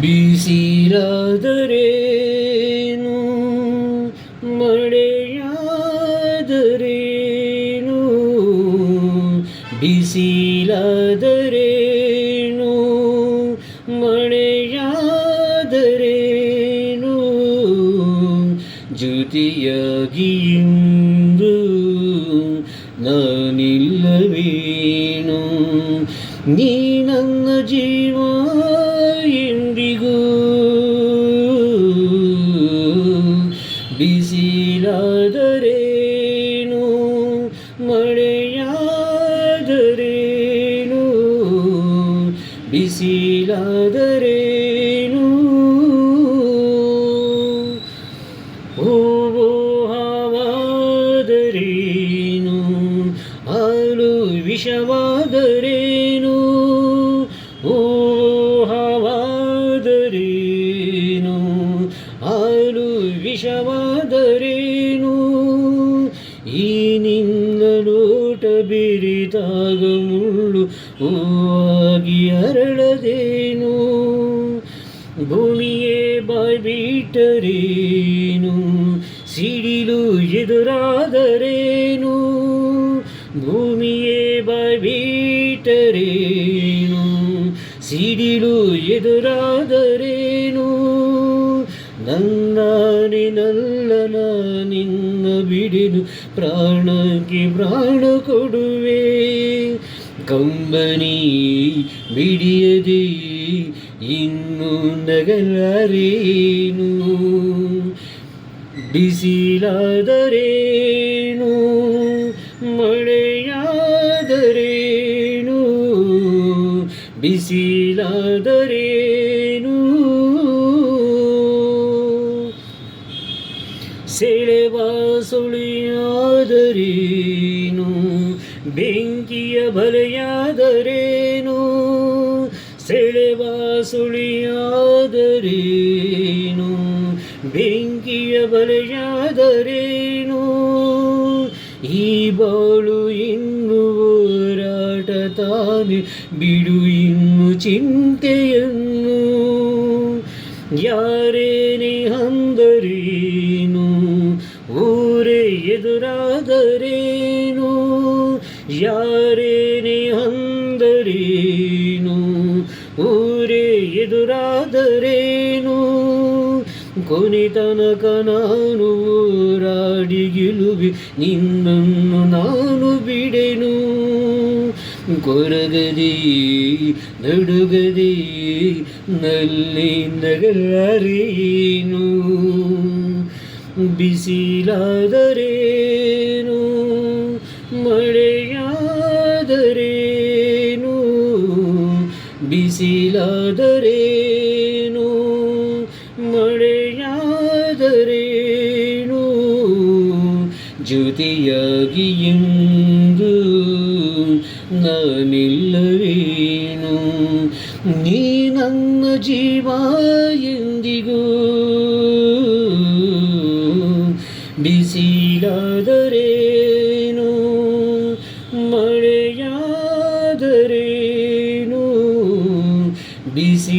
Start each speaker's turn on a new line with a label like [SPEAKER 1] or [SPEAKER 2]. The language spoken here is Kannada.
[SPEAKER 1] ಬಿಸಿಲಾದರೇನು ಮಳೆಯಾದರೇನು, ಬಿಸಿಲಾದರೇನು ಮಳೆಯಾದರೇನು, ಜೊತೆಯಾಗಿ ಇಂದು ನಾನಿಲ್ಲವೇನು, ನೀ ನನ್ನ ಜೀವ ಎಂದಿಗೂ. ಬಿಸಿಲಾದರೇನು ಮಳೆಯಾದರೇನು, ಬಿಸಿಲಾದರೇನು, ಹೂವು ಹಾವಾದರೇನು, ಹಾಲು ವಿಷವಾದರೇನು, ಹೂವು ಹಾವಾದರೇನು, ಹಾಲು ವಿಷವಾದರೇನು, ಈ ನಿನ್ನ ಲೋಟ ಬಿರಿದಾಗ ಮುಳ್ಳು ಹೂವಾಗಿ ಅರಳದೇನು, ಭೂಮಿಯೇ ಬಾಯ್ಬಿಟ್ಟರೇನು, ಸಿಡಿಲು ಎದುರಾದರೇನು, ಭೂಮಿಯೇ ಬಾಯ್ಬಿಟ್ಟರೇನು, ಸಿಡಿಲು ಎದುರಾದರೇನು, ನನ್ನಾನೆ ನಲ್ಲನ ನಿನ್ನ ಬಿಡಿದು ಪ್ರಾಣಕ್ಕೆ ಪ್ರಾಣ ಕೊಡುವೆ, ಕಂಬನಿ ಬಿಡಿಯದೆ ಇನ್ನು ನಗಲಾರೇನು, ಬಿಸಿಲಾದರೇನು ಮಳೆಯಾದರೇನು, ಬಿಸಿಲಾದರೇನು, ಸೆಳೆವ ಸುಳಿಯಾದರೇನು, ಬೆಂಕಿಯ ಬಲೆಯಾದರೇನು, ಸೆಳೆವ ಸುಳಿಯಾದರೇನು, ಬೆಂಕಿಯ ಬಲೆಯಾದರೇನು, ಈ ಬಾಳು ಇನ್ನು ಹೋರಾಟ ತಾನೆ ಬಿಡು ಇನ್ನು ಚಿಂತೆಯನ್ನು, ಯಾರೇನೇ ಅಂದರೇನು, ಊರೇ ಎದುರಾದರೇನು, ಯಾರೇನೇ ಅಂದರೇನು, ಊರೇ ಎದುರಾದರೇನು, ಕೊನೆ ತನಕ ನಾನು ಹೋರಾಡಿ ಗೆಲುವೆ ನಿನ್ನನ್ನು ನಾನು ಬಿಡೆನು, ಕೊರಗದೆ ನಡುಗದೆ ನಲ್ಲಿ ನಗಲಾರೇನು, ಬಿಸಿಲಾದರೇನು ಮಳೆಯಾದರೇನು, ಬಿಸಿಲಾದರೇನು ಮಳೆಯಾದರೇನು, ಜೊತೆಯಾಗಿ ಎಂದು ನಾನಿಲ್ಲವೇನು, ನೀ ನನ್ನ ಜೀವ ಎಂದಿಗೂ. ಬಿಸಿಲಾದರೇನು ಮಳೆಯಾದರೇನು, ಬಿಸಿ